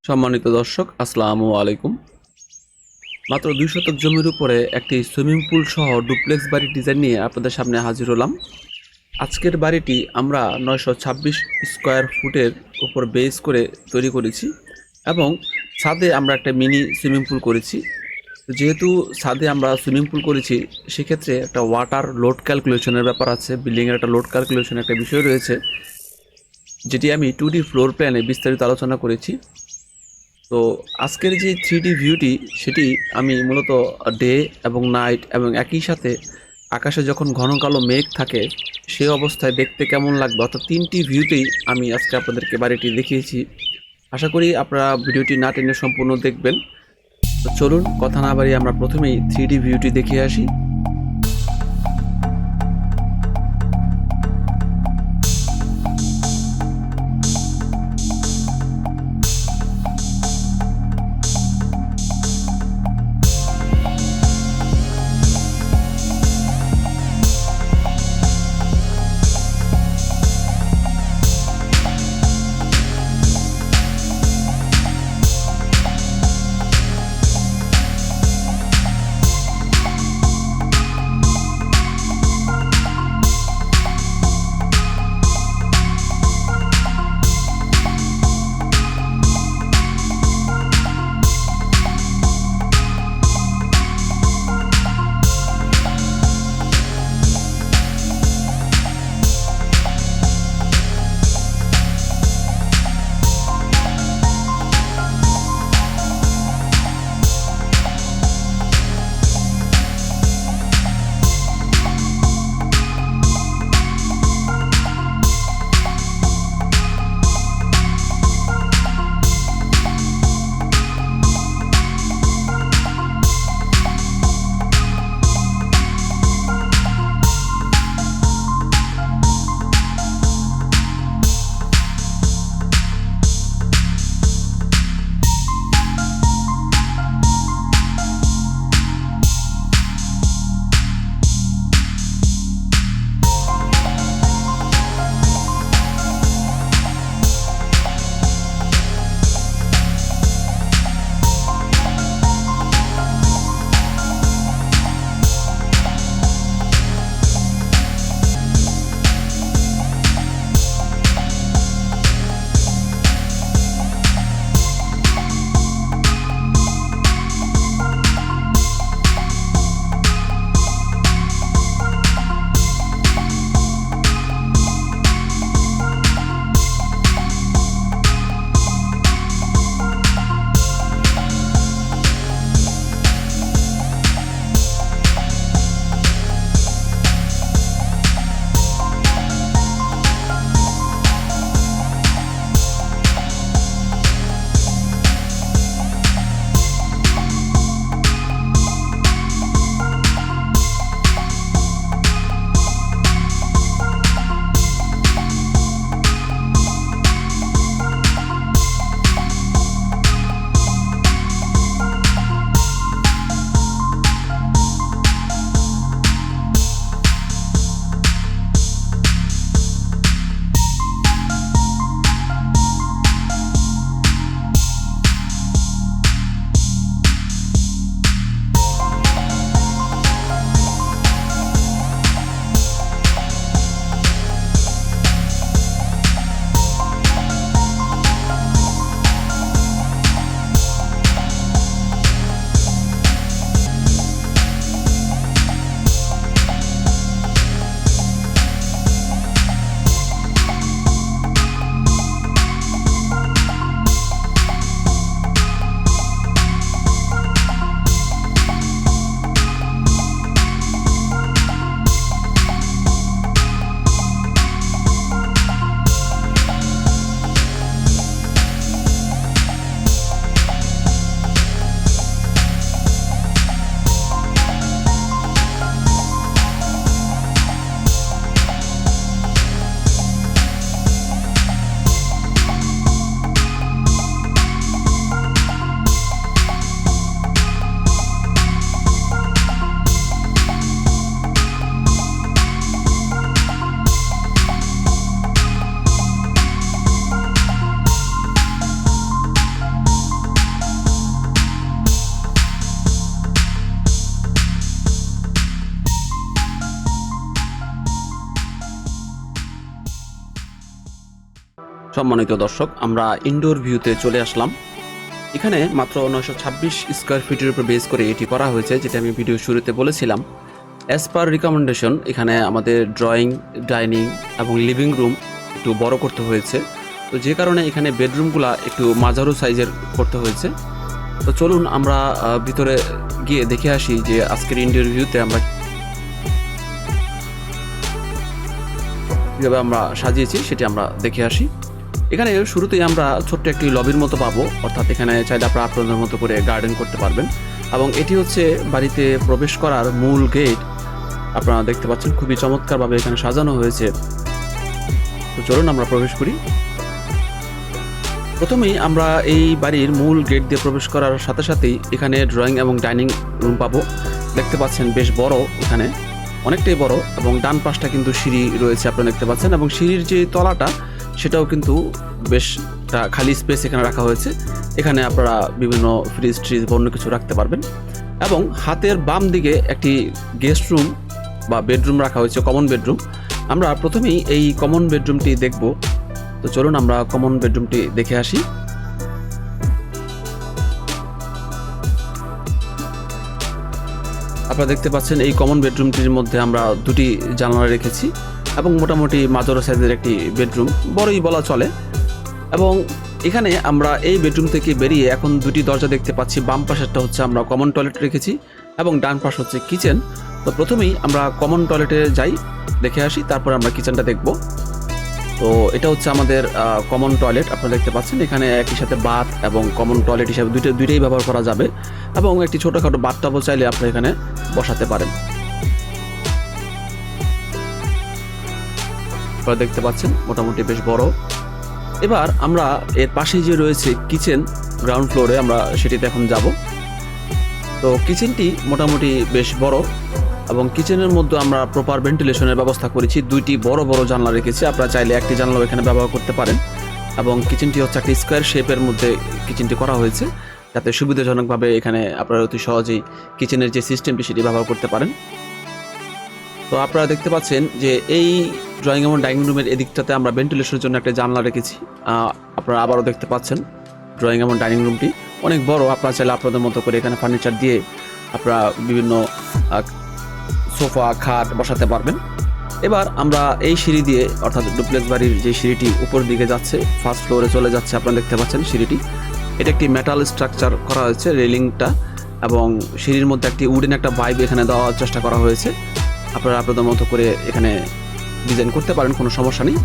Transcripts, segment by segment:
সম্মানিত দর্শক আসসালামু আলাইকুম। মাত্র 2 শতক জমির উপরে একটি সুইমিং পুল সহ ডুপ্লেক্স বাড়ির ডিজাইন নিয়ে আপনাদের সামনে হাজির হলাম। আজকের বাড়িটি আমরা 926 স্কোয়ার ফুটের উপর বেস করে তৈরি করেছি এবং ছাদে আমরা একটা মিনি সুইমিং পুল করেছি। যেহেতু ছাদে আমরা সুইমিং পুল করেছি সেক্ষেত্রে একটা ওয়াটার লোড ক্যালকুলেশনের ব্যাপার আছে, বিল্ডিংয়ের একটা লোড ক্যালকুলেশন একটা বিষয় রয়েছে, যেটি আমি 2D ফ্লোর প্ল্যানে বিস্তারিত আলোচনা করেছি। তো আজকের যে 3D ভিউটি সেটি আমি মূলত ডে এবং নাইট এবং একই সাথে আকাশে যখন ঘন কালো মেঘ থাকে সেই অবস্থায় দেখতে কেমন লাগবে, অর্থাৎ 3টি ভিউতেই আমি আজকে আপনাদেরকে বাড়িটি দেখিয়েছি। আশা করি আপনারা ভিডিওটি না টেনে সম্পূর্ণ দেখবেন। তো চলুন কথা না বাড়িয়ে আমরা প্রথমেই 3D ভিউটি দেখে আসি। সম্মানিত দর্শক, আমরা ইনডোর ভিউতে চলে আসলাম। এখানে মাত্র 926 স্কোয়ার ফিটের উপর বেস করে এটি করা হয়েছে, যেটা আমি ভিডিও শুরুতে বলেছিলাম। অ্যাজ পার রিকমেন্ডেশন এখানে আমাদের ড্রয়িং, ডাইনিং এবং লিভিং রুম একটু বড় করতে হয়েছে। তো যে কারণে এখানে বেডরুমগুলো একটু মাঝারু সাইজের করতে হয়েছে। তো চলুন আমরা ভিতরে গিয়ে দেখে আসি যে আজকের ইনডোর ভিউতে আমরা কীভাবে আমরা সাজিয়েছি সেটি আমরা দেখে আসি। এখানে শুরুতেই আমরা ছোট্ট একটি লবির মতো পাবো, অর্থাৎ এখানে চাইলে আপনারা আপনাদের মতো করে গার্ডেন করতে পারবেন। এবং এটি হচ্ছে বাড়িতে প্রবেশ করার মূল গেট। আপনারা দেখতে পাচ্ছেন খুবই চমৎকারভাবে এখানে সাজানো হয়েছে। তো চলুন আমরা প্রবেশ করি। প্রথমেই আমরা এই বাড়ির মূল গেট দিয়ে প্রবেশ করার সাথে সাথেই এখানে ড্রয়িং এবং ডাইনিং রুম পাবো। দেখতে পাচ্ছেন বেশ বড়, এখানে অনেকটাই বড়, এবং ডান পাশটা কিন্তু সিঁড়ি রয়েছে আপনারা দেখতে পাচ্ছেন, এবং সিঁড়ির যে তলাটা সেটাও কিন্তু বেশ খালি স্পেস এখানে রাখা হয়েছে। এখানে আপনারা বিভিন্ন ফ্রিজ ট্রিজ অন্য কিছু রাখতে পারবেন। এবং হাতের বাম দিকে একটি গেস্ট রুম বা বেডরুম রাখা হয়েছে, কমন বেডরুম। আমরা প্রথমেই এই কমন বেডরুমটি দেখব। তো চলুন আমরা কমন বেডরুমটি দেখে আসি। আপনারা দেখতে পাচ্ছেন এই কমন বেডরুমটির মধ্যে আমরা দুটি জানালা রেখেছি, এবং মোটামুটি মাঝারি সাইজের একটি বেডরুম, বড়ই বলা চলে। এবং এখানে আমরা এই বেডরুম থেকে বেরিয়ে এখন দুটি দরজা দেখতে পাচ্ছি। বাম পাশেরটা হচ্ছে আমরা কমন টয়লেট রেখেছি, এবং ডান পাশ হচ্ছে কিচেন। তো প্রথমেই আমরা কমন টয়লেটে যাই, দেখে আসি, তারপর আমরা কিচেনটা দেখব। তো এটা হচ্ছে আমাদের কমন টয়লেট। আপনারা দেখতে পাচ্ছেন এখানে একই সাথে বাথ এবং কমন টয়লেট হিসাবে দুইটাই ব্যবহার করা যাবে, এবং একটি ছোটোখাটো বাথটাবও চাইলে আপনারা এখানে বসাতে পারেন। আপনারা দেখতে পাচ্ছেন মোটামুটি বেশ বড়। এবার আমরা এর পাশেই যে রয়েছে কিচেন, গ্রাউন্ড ফ্লোরে, আমরা সেটিতে এখন যাব। তো কিচেনটি মোটামুটি বেশ বড়, এবং কিচেনের মধ্যে আমরা প্রপার ভেন্টিলেশনের ব্যবস্থা করেছি। দুইটি বড় বড় জানলা রেখেছি, আপনারা চাইলে একটি জানলাও এখানে ব্যবহার করতে পারেন। এবং কিচেনটি হচ্ছে একটি স্কোয়ার শেপের মধ্যে কিচেনটি করা হয়েছে, যাতে সুবিধাজনকভাবে এখানে আপনারা অতি সহজেই কিচেনের যে সিস্টেমটি সেটি ব্যবহার করতে পারেন। তো আপনারা দেখতে পাচ্ছেন যে এই ড্রয়িং এবং ডাইনিং রুমের এদিকটাতে আমরা ভেন্টিলেশনের জন্য একটা জানলা রেখেছি। আপনারা আবারও দেখতে পাচ্ছেন ড্রয়িং এবং ডাইনিং রুমটি অনেক বড়। আপনারা চাইলে আপনাদের মতো করে এখানে ফার্নিচার দিয়ে আপনারা বিভিন্ন সোফা, খাট বসাতে পারবেন। এবার আমরা এই সিঁড়ি দিয়ে, অর্থাৎ ডুপ্লেক্স বাড়ির যে সিঁড়িটি উপর দিকে যাচ্ছে, ফার্স্ট ফ্লোরে চলে যাচ্ছে, আপনারা দেখতে পাচ্ছেন সিঁড়িটি। এটা একটি মেটাল স্ট্রাকচার করা হয়েছে, রেলিংটা, এবং সিঁড়ির মধ্যে একটি উডেন একটা পাইপ এখানে দেওয়ার চেষ্টা করা হয়েছে। আপনারা আপনাদের মতো করে এখানে ডিজাইন করতে পারেন, কোনো সমস্যা নেই।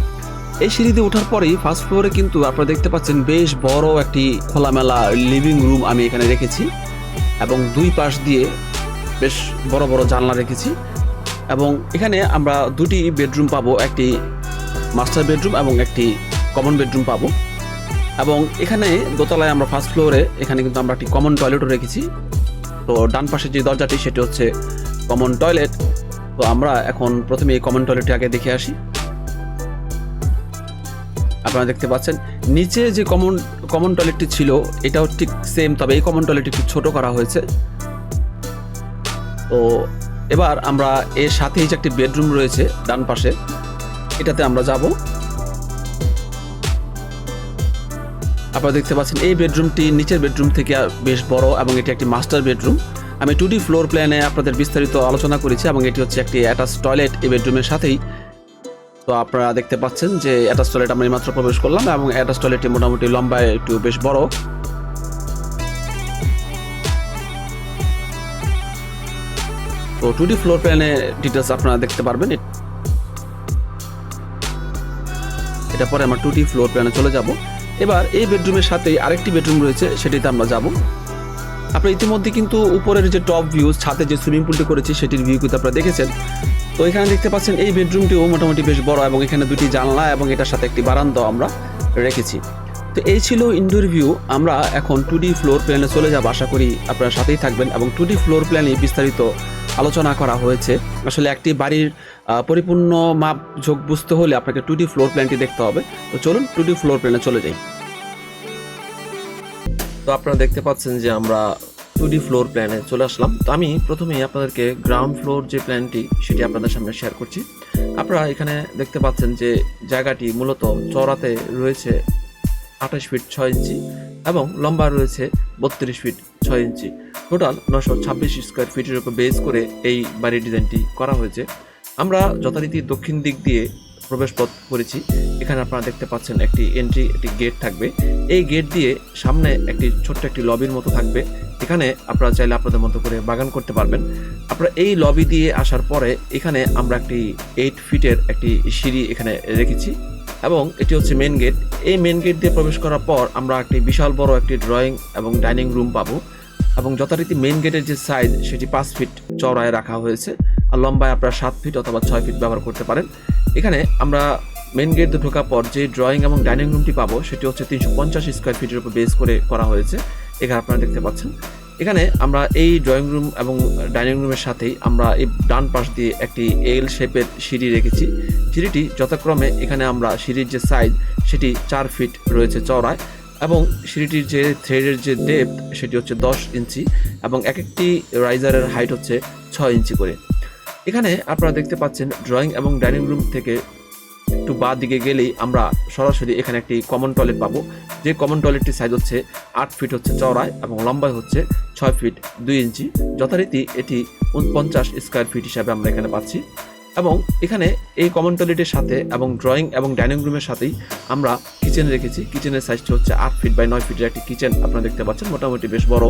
এই সিঁড়ি দিয়ে ওঠার পরেই ফার্স্ট ফ্লোরে কিন্তু আপনারা দেখতে পাচ্ছেন বেশ বড় একটি খোলামেলা লিভিং রুম আমি এখানে রেখেছি, এবং দুই পাশ দিয়ে বেশ বড় বড় জানলা রেখেছি। এবং এখানে আমরা দুটি বেডরুম পাবো, একটি মাস্টার বেডরুম এবং একটি কমন বেডরুম পাবো। এবং এখানে দোতলায় আমরা ফার্স্ট ফ্লোরে এখানে কিন্তু আমরা একটি কমন টয়লেটও রেখেছি। তো ডান পাশে যে দরজাটি সেটি হচ্ছে কমন টয়লেট। তো আমরা এখন প্রথমে এই কমন টয়লেটটি আগে দেখে আসি। আপনারা দেখতে পাচ্ছেন নিচে যে কমন টয়লেটটি ছিল এটাও ঠিক সেম, তবে এই কমন টয়লেটটি একটু ছোট করা হয়েছে। তো এবার আমরা এর সাথেই যে একটি বেডরুম রয়েছে ডান পাশে, এটাতে আমরা যাব। আপনারা দেখতে পাচ্ছেন এই বেডরুমটি নিচের বেডরুম থেকে বেশ বড়, এবং এটি একটি মাস্টার বেডরুম। আমি 2D ফ্লোর প্ল্যানে আপনাদের বিস্তারিত আলোচনা করেছি, এবং এটি হচ্ছে একটি অ্যাটাচ টয়লেট এই বেডরুমের সাথেই। তো আপনারা দেখতে পাচ্ছেন যে অ্যাটাচ টয়লেট আমরা মাত্র প্রবেশ করলাম, এবং অ্যাটাচ টয়লেটটি মোটামুটি লম্বায় একটু বেশ বড়। তো 2D ফ্লোর প্ল্যানে ডিটেলস আপনারা দেখতে পারবেন। এটা পরে আমরা 2D ফ্লোর প্ল্যানে চলে যাব। এবার এই বেডরুমের সাথেই আরেকটি বেডরুম রয়েছে, সেটিতে আমরা যাব। আপনারা ইতিমধ্যে কিন্তু উপরের যে টপ ভিউ, ছাদে যে সুইমিং পুলটি করেছি সেটির ভিউ কিন্তু আপনারা দেখেছেন। তো এখানে দেখতে পাচ্ছেন এই বেডরুমটিও মোটামুটি বেশ বড়, এবং এখানে দুটি জানলা এবং এটার সাথে একটি বারান্দা আমরা রেখেছি। তো এই ছিল ইনডোর ভিউ। আমরা এখন 2D ফ্লোর প্ল্যানে চলে যাব, আশা করি আপনারা সাথেই থাকবেন। এবং 2D ফ্লোর প্ল্যানে বিস্তারিত আলোচনা করা হয়েছে। আসলে একটি বাড়ির পরিপূর্ণ মাপ ঝোঁক বুঝতে হলে আপনাকে 2D ফ্লোর প্ল্যানটি দেখতে হবে। তো চলুন 2D ফ্লোর প্ল্যানে চলে যাই। তো আপনারা দেখতে পাচ্ছেন যে আমরা 2D ফ্লোর প্ল্যানে চলে আসলাম। তো আমি প্রথমেই আপনাদেরকে গ্রাউন্ড ফ্লোর যে প্ল্যানটি সেটি আপনাদের সামনে শেয়ার করছি। আপনারা এখানে দেখতে পাচ্ছেন যে জায়গাটি মূলত চওড়াতে রয়েছে 28 ফিট 6 ইঞ্চি এবং লম্বা রয়েছে 32 ফিট 6 ইঞ্চি। টোটাল 926 স্কোয়ার ফিটের উপর বেস করে এই বাড়ির ডিজাইনটি করা হয়েছে। আমরা যথারীতি দক্ষিণ দিক দিয়ে প্রবেশ পথ করেছি। এখানে আপনারা দেখতে পাচ্ছেন একটি এন্ট্রি, একটি গেট থাকবে। এই গেট দিয়ে সামনে একটি ছোট্ট একটি লবির মতো থাকবে। এখানে আপনারা চাইলে আপনাদের মতো করে বাগান করতে পারবেন। আপনারা এই লবি দিয়ে আসার পরে এখানে আমরা একটি 8 ফিটের একটি সিঁড়ি এখানে রেখেছি এবং এটি হচ্ছে মেন গেট। এই মেন গেট দিয়ে প্রবেশ করার পর আমরা একটি বিশাল বড় একটি ড্রয়িং এবং ডাইনিং রুম পাবো এবং যথারীতি মেন গেটের যে সাইজ সেটি 5 ফিট চওড়ায় রাখা হয়েছে আর লম্বায় আপনারা 7 ফিট অথবা 6 ফিট ব্যবহার করতে পারেন। এখানে আমরা মেন গেট দিয়ে ঢোকার পর যে ড্রয়িং এবং ডাইনিং রুমটি পাবো সেটি হচ্ছে 350 স্কোয়ার ফিটের উপর বেস করে করা হয়েছে। এখানে আপনারা দেখতে পাচ্ছেন। এখানে আমরা এই ড্রয়িং রুম এবং ডাইনিং রুমের সাথেই আমরা এই ডান পাশ দিয়ে একটি এল শেপের সিঁড়ি রেখেছি। সিঁড়িটি যথাক্রমে এখানে আমরা সিঁড়ির যে সাইজ সেটি 4 ফিট রয়েছে চওড়ায় এবং সিঁড়িটির যে থ্রেডের যে ডেপথ সেটি হচ্ছে 10 ইঞ্চি এবং এক একটি রাইজারের হাইট হচ্ছে 6 ইঞ্চি করে। এখানে আপনারা দেখতে পাচ্ছেন ড্রয়িং এবং ডাইনিং রুম থেকে একটু বাঁ দিকে গেলেই আমরা সরাসরি এখানে একটি কমন টয়লেট পাবো। যে কমন টয়লেটটির সাইজ হচ্ছে 8 ফিট হচ্ছে চওড়ায় এবং লম্বায় হচ্ছে 6 ফিট 2 ইঞ্চি। যথারীতি এটি 49 স্কোয়ার ফিট হিসাবে আমরা এখানে পাচ্ছি এবং এখানে এই কমন টয়লেটের সাথে এবং ড্রয়িং এবং ডাইনিং রুমের সাথেই আমরা কিচেন রেখেছি। কিচেনের সাইজটি হচ্ছে 8 ফিট বাই 9 ফিটের একটি কিচেন আপনারা দেখতে পাচ্ছেন, মোটামুটি বেশ বড়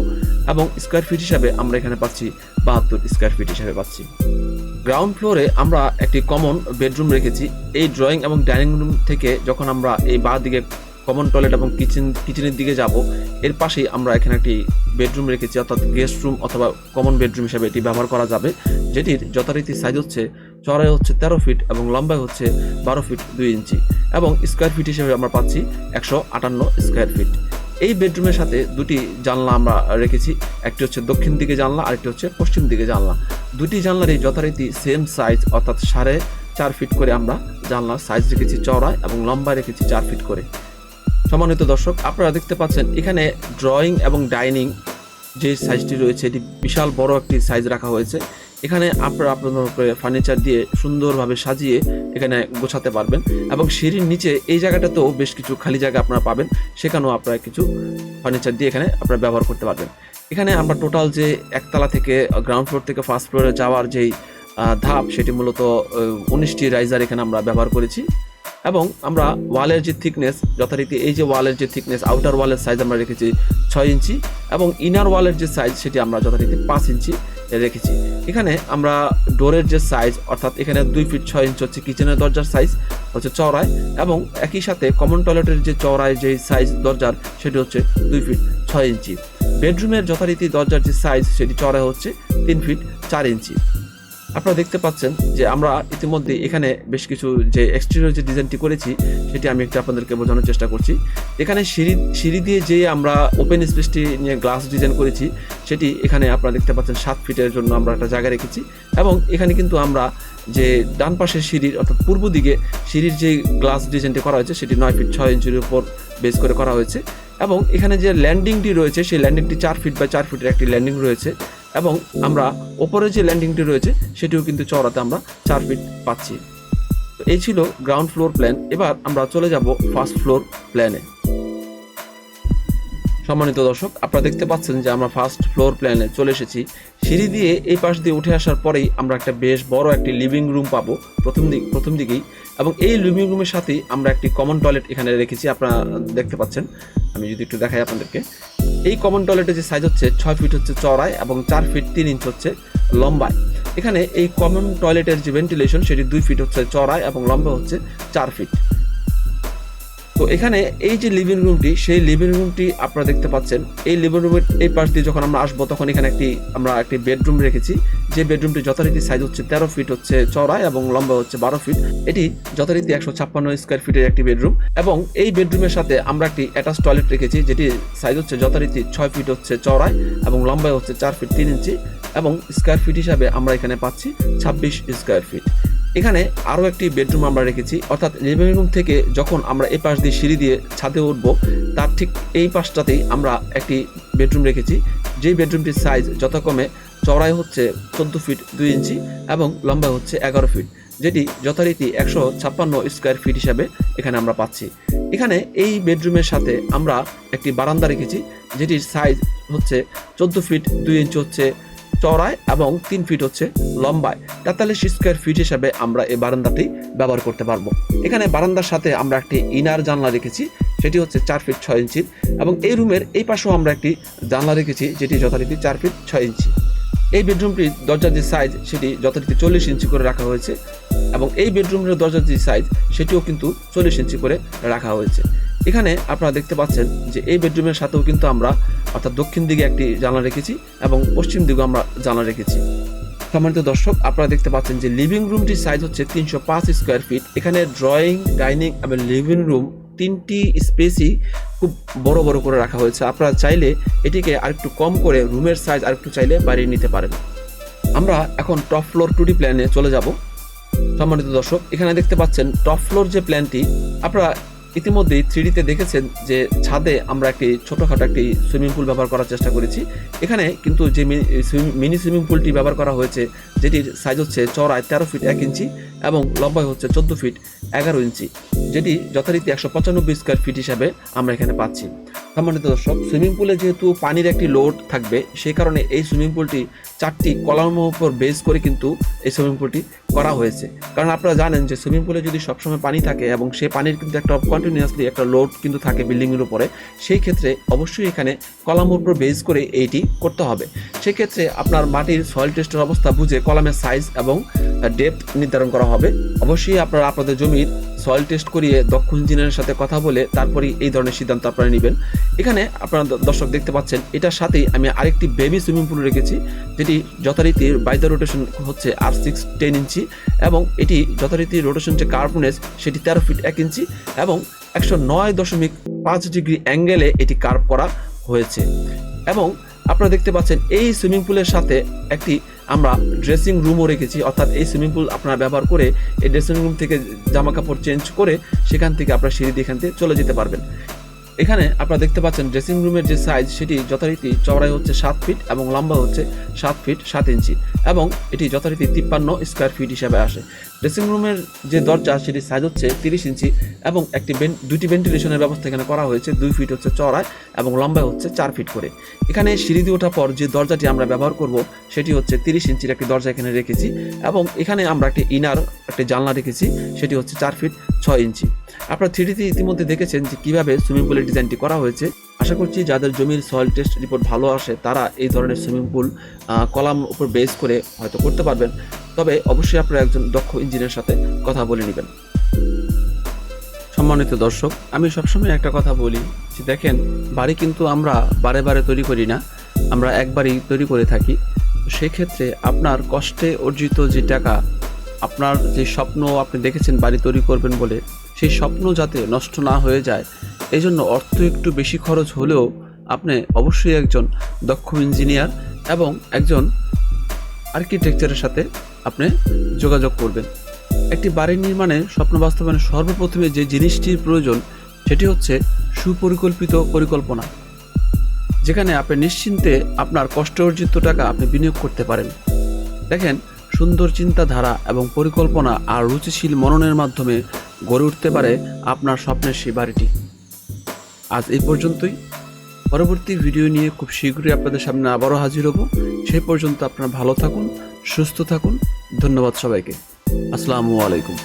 এবং স্কোয়ার ফিট হিসাবে আমরা এখানে পাচ্ছি 72 স্কোয়ার ফিট হিসাবে পাচ্ছি। গ্রাউন্ড ফ্লোরে আমরা একটি কমন বেডরুম রেখেছি। এই ড্রয়িং এবং ডাইনিং রুম থেকে যখন আমরা এই বাঁ দিকে কমন টয়লেট এবং কিচেনের দিকে যাব, এর পাশেই আমরা এখানে একটি বেডরুম রেখেছি, অর্থাৎ গেস্ট রুম অথবা কমন বেডরুম হিসেবে এটি ব্যবহার করা যাবে। যেটির যথারীতি সাইজ হচ্ছে চওড়ায় হচ্ছে 13 ফিট এবং লম্বায় হচ্ছে 12 ফিট 2 ইঞ্চি এবং স্কোয়ার ফিট হিসেবে আমরা পাচ্ছি 158 স্কোয়ার ফিট। এই বেডরুমের সাথে দুটি জানলা আমরা রেখেছি, একটি হচ্ছে দক্ষিণ দিকে জানলা আরেকটি হচ্ছে পশ্চিম দিকে জানলা। দুটি জানলারই যথারীতি সেম সাইজ অর্থাৎ 4.5 ফিট করে আমরা জানলার সাইজ রেখেছি চওড়ায় এবং লম্বায় রেখেছি 4 ফিট করে। সম্মানিত দর্শক, আপনারা দেখতে পাচ্ছেন এখানে ড্রয়িং এবং ডাইনিং যে সাইজটি রয়েছে এটি বিশাল বড় একটি সাইজ রাখা হয়েছে। এখানে আপনারা আপনাদের উপরে ফার্নিচার দিয়ে সুন্দরভাবে সাজিয়ে এখানে গোছাতে পারবেন এবং সিঁড়ির নিচে এই জায়গাটাতেও বেশ কিছু খালি জায়গা আপনারা পাবেন, সেখানেও আপনারা কিছু ফার্নিচার দিয়ে এখানে আপনারা ব্যবহার করতে পারবেন। এখানে আমরা টোটাল যে একতলা থেকে গ্রাউন্ড ফ্লোর থেকে ফার্স্ট ফ্লোরে যাওয়ার যেই ধাপ সেটি মূলত 19টি রাইজার এখানে আমরা ব্যবহার করেছি এবং আমরা ওয়ালের যে থিকনেস যথারীতি এই যে ওয়ালের যে থিকনেস আউটার ওয়ালের সাইজ আমরা রেখেছি 6 ইঞ্চি এবং ইনার ওয়ালের যে সাইজ সেটি আমরা যথারীতি 5 ইঞ্চি রেখেছি। এখানে আমরা ডোরের যে সাইজ অর্থাৎ এখানে 2 ফিট 6 ইঞ্চি হচ্ছে কিচেনের দরজার সাইজ হচ্ছে চওড়ায় এবং একই সাথে কমন টয়লেটের যে চওড়ায় যে সাইজ দরজার সেটি হচ্ছে 2 ফিট 6 ইঞ্চি। বেডরুমের যথারীতি দরজার যে সাইজ সেটি চওড়ায় হচ্ছে 3 ফিট 4 ইঞ্চি। আপনারা দেখতে পাচ্ছেন যে আমরা ইতিমধ্যে এখানে বেশ কিছু যে এক্সটেরিয়র যে ডিজাইনটি করেছি সেটি আমি একটু আপনাদেরকে বোঝানোর চেষ্টা করছি। এখানে সিঁড়ি দিয়ে যে আমরা ওপেন স্পেসটি নিয়ে গ্লাস ডিজাইন করেছি সেটি এখানে আপনারা দেখতে পাচ্ছেন 7 ফিটের জন্য আমরা একটা জায়গা রেখেছি এবং এখানে কিন্তু আমরা যে ডান পাশের সিঁড়ির অর্থাৎ পূর্ব দিকে সিঁড়ির যে গ্লাস ডিজাইনটি করা হয়েছে সেটি 9 ফিট 6 ইঞ্চির উপর বেস করে করা হয়েছে এবং এখানে যে ল্যান্ডিংটি রয়েছে সেই ল্যান্ডিংটি 4 ফিট বাই 4 ফিটের একটি ল্যান্ডিং রয়েছে এবং আমরা ওপরে যে ল্যান্ডিংটি রয়েছে সেটিও কিন্তু চওড়াতে আমরা 4 ফিট পাচ্ছি। তো এই ছিল গ্রাউন্ড ফ্লোর প্ল্যান। এবার আমরা চলে যাব ফার্স্ট ফ্লোর প্ল্যানে। সম্মানিত দর্শক, আপনারা দেখতে পাচ্ছেন যে আমরা ফার্স্ট ফ্লোর প্ল্যানে চলে এসেছি। সিঁড়ি দিয়ে এই পাশ দিয়ে উঠে আসার পরেই আমরা একটা বেশ বড় একটি লিভিং রুম পাবো প্রথম দিকেই এবং এই লিভিং রুমের সাথেই আমরা একটি কমন টয়লেট এখানে রেখেছি। আপনারা দেখতে পাচ্ছেন, আমি যদি একটু দেখাই আপনাদেরকে, এই কমন টয়লেটের যে সাইজ হচ্ছে 6 ফিট হচ্ছে চওড়ায় এবং 4 ফিট 3 ইঞ্চ হচ্ছে লম্বায়। এখানে এই কমন টয়লেটের যে ভেন্টিলেশন সেটি 2 ফিট হচ্ছে চওড়ায় এবং লম্বা হচ্ছে 4 ফিট। তো এখানে এই যে লিভিং রুমটি সেই লিভিং রুমটি আপনারা দেখতে পাচ্ছেন। এই লিভিং রুমের এই পাশ দিয়ে যখন আমরা আসবো তখন এখানে আমরা একটি বেডরুম রেখেছি, যে বেডরুমটি যথারীতি সাইজ হচ্ছে 13 ফিট হচ্ছে চওড়ায় এবং লম্বা হচ্ছে 12 ফিট। এটি যথারীতি 156 স্কোয়ার ফিটের একটি বেডরুম এবং এই বেডরুমের সাথে আমরা একটি অ্যাটাচ টয়লেট রেখেছি যেটি সাইজ হচ্ছে যথারীতি 6 ফিট হচ্ছে চওড়ায় এবং লম্বায় হচ্ছে 4 ফিট 3 ইঞ্চি এবং স্কোয়ার ফিট হিসাবে আমরা এখানে পাচ্ছি 26 স্কোয়ার ফিট। এখানে আরও একটি বেডরুম আমরা রেখেছি, অর্থাৎ লিভিং রুম থেকে যখন আমরা এই পাশ দিয়ে সিঁড়ি দিয়ে ছাদে উঠবো তার ঠিক এই পাশটাতেই আমরা একটি বেডরুম রেখেছি যেই বেডরুমটির সাইজ যথাক্রমে চওড়ায় হচ্ছে 14 ফিট 2 ইঞ্চি এবং লম্বায় হচ্ছে 11 ফিট, যেটি যথারীতি 156 স্কোয়ার ফিট হিসাবে এখানে আমরা পাচ্ছি। এখানে এই বেডরুমের সাথে আমরা একটি বারান্দা রেখেছি, যেটির সাইজ হচ্ছে 14 ফিট 2 ইঞ্চি হচ্ছে চওড়ায় এবং 3 ফিট হচ্ছে লম্বায়, 43 স্কোয়ার ফিট হিসাবে আমরা এই বারান্দাটি ব্যবহার করতে পারবো। এখানে বারান্দার সাথে আমরা একটি ইনার জানলা রেখেছি, সেটি হচ্ছে 4 ফিট 6 ইঞ্চির, এবং এই রুমের এই পাশেও আমরা একটি জানলা রেখেছি, যেটি যথারীতি 4 ফিট 6 ইঞ্চি। এই বেডরুমটির দরজার যে সাইজ সেটি যথারীতি 40 ইঞ্চি করে রাখা হয়েছে, এবং এই বেডরুমের দরজার যে সাইজ সেটিও কিন্তু 40 ইঞ্চি করে রাখা হয়েছে। এখানে আপনারা দেখতে পাচ্ছেন যে এই বেডরুমের সাথেও কিন্তু আমরা অর্থাৎ দক্ষিণ দিকে একটি জানলা রেখেছি এবং পশ্চিম দিকেও আমরা জানলা রেখেছি। সম্মানিত দর্শক, আপনারা দেখতে পাচ্ছেন যে লিভিং রুমটির সাইজ হচ্ছে 305 স্কোয়ার ফিট। এখানে ড্রয়িং, ডাইনিং এবং লিভিং রুম তিনটি স্পেসই খুব বড় বড় করে রাখা হয়েছে। আপনারা চাইলে এটিকে আরেকটু কম করে রুমের সাইজ আরেকটু চাইলে বাড়িয়ে নিতে পারেন। আমরা এখন টপ ফ্লোর 2D প্ল্যানে চলে যাব। সম্মানিত দর্শক, এখানে দেখতে পাচ্ছেন টপ ফ্লোর যে প্ল্যানটি, আপনারা ইতিমধ্যেই 3Dতে দেখেছেন যে ছাদে আমরা একটি ছোটোখাটো একটি সুইমিং পুল ব্যবহার করার চেষ্টা করেছি। এখানে কিন্তু যে মিনি সুইমিং পুলটি ব্যবহার করা হয়েছে, যেটির সাইজ হচ্ছে চওড়ায় 13 ফিট 1 ইঞ্চি এবং লম্বায় হচ্ছে 14 ফিট 11 ইঞ্চি, যেটি যথারীতি 195 স্কোয়ার ফিট হিসাবে আমরা এখানে পাচ্ছি। সম্মানিত দর্শক, সুইমিং পুলে যেহেতু পানির একটি লোড থাকবে, সেই কারণে এই সুইমিং পুলটি 4টি কলামের উপর বেস করে কিন্তু এই সুইমিং পুলটি করা হয়েছে। কারণ আপনারা জানেন যে সুইমিং পুলে যদি সবসময় পানি থাকে এবং সেই পানির কিন্তু একটা কন্টিনিউয়াসলি একটা লোড কিন্তু থাকে বিল্ডিংয়ের উপরে, সেই ক্ষেত্রে অবশ্যই এখানে কলামের উপর বেস করে এইটি করতে হবে। সেক্ষেত্রে আপনার মাটির সয়েল টেস্টের অবস্থা বুঝে কলামের সাইজ এবং ডেপথ নির্ধারণ করা হবে। অবশ্যই আপনারা আপনাদের জমির সয়েল টেস্ট করিয়ে দক্ষ ইঞ্জিনিয়ারের সাথে কথা বলে তারপরেই এই ধরনের সিদ্ধান্ত আপনারা নেবেন। এখানে আপনারা দর্শক দেখতে পাচ্ছেন এটার সাথেই আমি আরেকটি বেবি সুইমিং পুল রেখেছি, যেটি যথারীতি বাই দ্য রোটেশন হচ্ছে R6 10 ইঞ্চি এবং এটি যথারীতি রোটেশন যে কার্ভনেস সেটি 13 ফিট 1 ইঞ্চি এবং 109.5 ডিগ্রি অ্যাঙ্গেলে এটি কার্ভ করা হয়েছে। এবং আপনারা দেখতে পাচ্ছেন এই সুইমিং পুলের সাথে একটি আমরা ড্রেসিং রুমও রেখেছি, অর্থাৎ এই সুইমিং পুল আপনারা ব্যবহার করে এই ড্রেসিং রুম থেকে জামা কাপড় চেঞ্জ করে সেখান থেকে আপনারা সিঁড়ি দিয়ে এখান থেকে চলে যেতে পারবেন। এখানে আপনারা দেখতে পাচ্ছেন ড্রেসিং রুমের যে সাইজ সেটি যথারীতি চওড়ায় হচ্ছে 7 ফিট এবং লম্বা হচ্ছে 7 ফিট 7 ইঞ্চি এবং এটি যথারীতি 53 স্কোয়ার ফিট হিসাবে আসে। ড্রেসিং রুমের যে দরজা সেটির সাইজ হচ্ছে 30 ইঞ্চি এবং দুটি ভেন্টিলেশনের ব্যবস্থা এখানে করা হয়েছে, 2 ফিট হচ্ছে চওড়ায় এবং লম্বায় হচ্ছে 4 ফিট করে। এখানে সিঁড়ি দিয়ে ওঠার পর যে দরজাটি আমরা ব্যবহার করব সেটি হচ্ছে 30 ইঞ্চির একটি দরজা এখানে রেখেছি এবং এখানে আমরা একটি ইনার একটি জানলা রেখেছি, সেটি হচ্ছে 4 ফিট 6 ইঞ্চি। আপনারা 3Dতে ইতিমধ্যে দেখেছেন যে কীভাবে সুইমিং পুলের ডিজাইনটি করা হয়েছে। আশা করছি যাদের জমির সয়েল টেস্ট রিপোর্ট ভালো আসে তারা এই ধরনের সুইমিং পুল কলাম উপর বেস করে হয়তো করতে পারবেন, তবে অবশ্যই আপনারা একজন দক্ষ ইঞ্জিনিয়ারের সাথে কথা বলে নেবেন। সম্মানিত দর্শক, আমি সবসময় একটা কথা বলি যে দেখেন, বাড়ি কিন্তু আমরা বারে বারে তৈরি করি না, আমরা একবারই তৈরি করে থাকি। সেক্ষেত্রে আপনার কষ্টে অর্জিত যে টাকা, আপনার যে স্বপ্ন আপনি দেখেছেন বাড়ি তৈরি করবেন বলে, সেই স্বপ্ন যাতে নষ্ট না হয়ে যায়, এই জন্য অর্থ একটু বেশি খরচ হলেও আপনি অবশ্যই একজন দক্ষ ইঞ্জিনিয়ার এবং একজন আর্কিটেকচারের সাথে আপনি যোগাযোগ করবেন। একটি বাড়ি নির্মাণে স্বপ্ন বাস্তবায়নে সর্বপ্রথমে যে জিনিসটির প্রয়োজন সেটি হচ্ছে সুপরিকল্পিত পরিকল্পনা, যেখানে আপনি নিশ্চিন্তে আপনার কষ্ট অর্জিত টাকা আপনি বিনিয়োগ করতে পারেন। দেখেন, সুন্দর চিন্তাধারা এবং পরিকল্পনা আর রুচিশীল মননের মাধ্যমে গড়ে উঠতে পারে আপনার স্বপ্নের সেই বাড়িটি। আজ এই পর্যন্তই। পরবর্তী ভিডিও নিয়ে খুব শীঘ্রই আপনাদের সামনে আবারও হাজির হব। সেই পর্যন্ত আপনারা ভালো থাকুন, সুস্থ থাকুন। ধন্যবাদ সবাইকে। আসসালামু আলাইকুম।